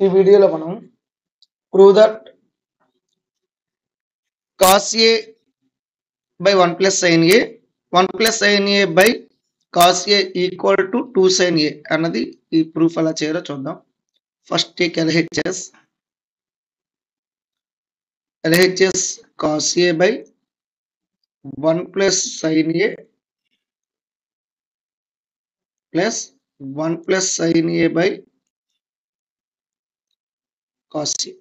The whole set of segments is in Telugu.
ఈ వీడియోలో మనం prove that cos A by 1 plus sin A 1 plus sin A by cos A equal to 2 sin A అన్నది ఈ ప్రూఫ్ ఎలా చేయాలో చూద్దాం. First take LHS cos A by 1 plus sin A plus 1 plus sin A by cos A.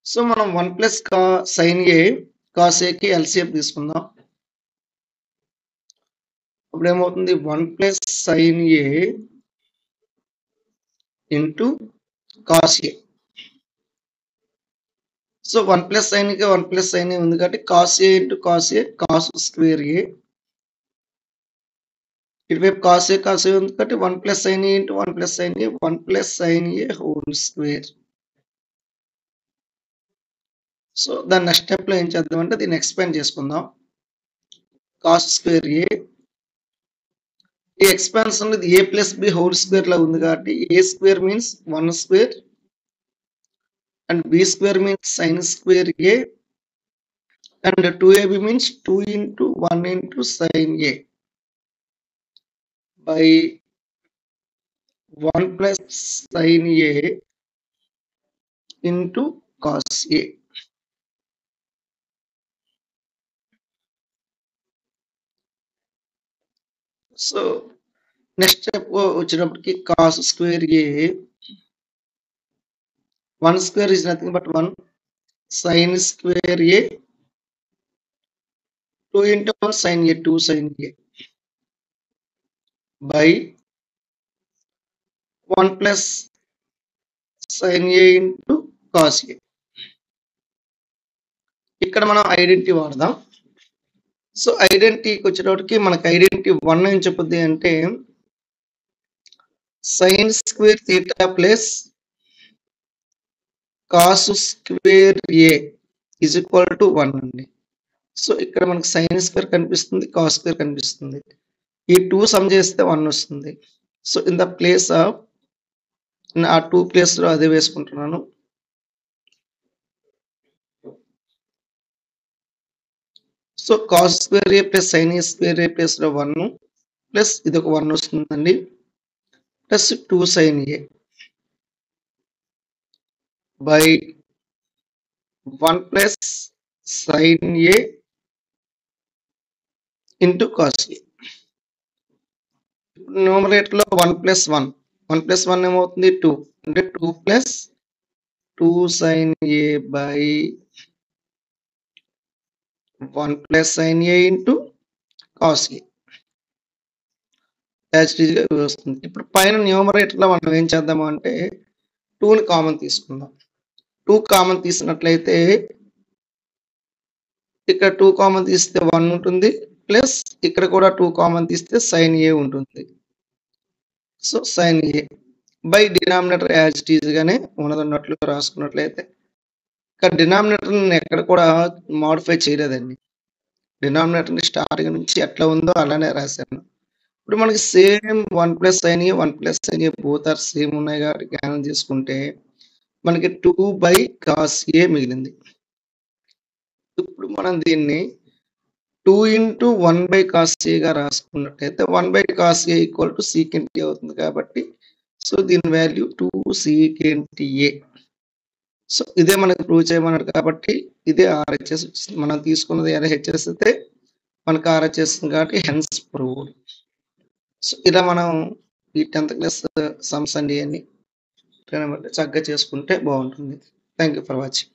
So మనం 1 plus sin A cos A కి LCM తీసుకుందాం. ఇప్పుడు ఏమవుతుంది 1 plus sin A into cos A. So 1 plus sin కి 1 plus sin A ఉంది కాబట్టి cos A into cos A cos square A. ఇటువైపు cos A ఉంది కాబట్టి 1 plus sin A into 1 plus sin A 1 plus sin A whole square. So దాని నెక్స్ట్ స్టెప్ లో ఏం చేద్దామంటే దీన్ని ఎక్స్పాండ్ చేసుకుందాం. cos square A ఈ ఎక్స్పాన్షన్ అనేది A plus B whole square లా ఉంది కాబట్టి A square means 1 square and B square means sin square A and 2AB means 2 into 1 into sin A by 1 plus sin A into cos A. So next step వచ్చినప్పటికి cos square A 1 square is nothing but 1 sin square A 2 into 1 sin A 2 sin A by 1 plus sin A into cos A. ఇక్కడ మనం ఐడెంటిటీ వాడదాం. సో ఐడెంటిటీకి వచ్చేటప్పటికి మనకి ఐడెంటిటీ 1 ఏం చెప్పుద్ది అంటే sin square theta plus cos square A is equal to 1 అండి. సో ఇక్కడ మనకి sin square కనిపిస్తుంది, cos square కనిపిస్తుంది. ఈ 2 సమ్ చేస్తే 1 వస్తుంది. So in the place of ఆ 2 ప్లేస్ లో అదే వేసుకుంటున్నాను. So cos square A plus sin A square A place లో 1 ప్లస్ ఇది ఒక 1 వస్తుందండి plus 2 sin A by 1 plus sin A into cos A. Numerator లో 1 plus 1 ఏమవుతుంది 2 అంటే 2 plus 2 sin A by 1 plus sin A into cos A వస్తుంది. ఇప్పుడు పైన న్యూమరేటర్ లో మనం ఏం చేద్దాము అంటే 2ని కామన్ తీసుకుందాం. 2 కామన్ తీసినట్లయితే ఇక్కడ 2 కామన్ తీస్తే 1 ఉంటుంది ప్లస్ ఇక్కడ కూడా 2 కామన్ తీస్తే sin A ఉంటుంది. So sin A by denominator as it is గానే ఉన్నదన్నట్లు రాసుకున్నట్లయితే ఇక్కడ డినామినేటర్ ఎక్కడ కూడా మోడిఫై చేయలేదండి. డినామినేటర్ స్టార్టింగ్ నుంచి ఎట్లా ఉందో అలానే రాశాను. ఇప్పుడు మనకి same 1 plus sin A 1 plus sin A both are same ఉన్నాయి కాబట్టి క్యాన్సిల్ చేసుకుంటే మనకి 2 by cos A మిగిలింది. ఇప్పుడు మనం దీన్ని 2 into 1 by cos A గా రాసుకున్నట్లయితే 1 by cos A equal to secant A అవుతుంది కాబట్టి సో దీని వాల్యూ 2 secant A. సో ఇదే మనకి ప్రూవ్ చేయమన్నాడు కాబట్టి ఇదే RHS మనం తీసుకున్నది LHS అయితే మనకు RHS కాబట్టి హెన్స్ ప్రూవ్డ్. సో ఇలా మనం ఈ 10th క్లాస్ సమ్స్ అండి అన్ని చక్కగా చేసుకుంటే బాగుంటుంది. Thank you for watching.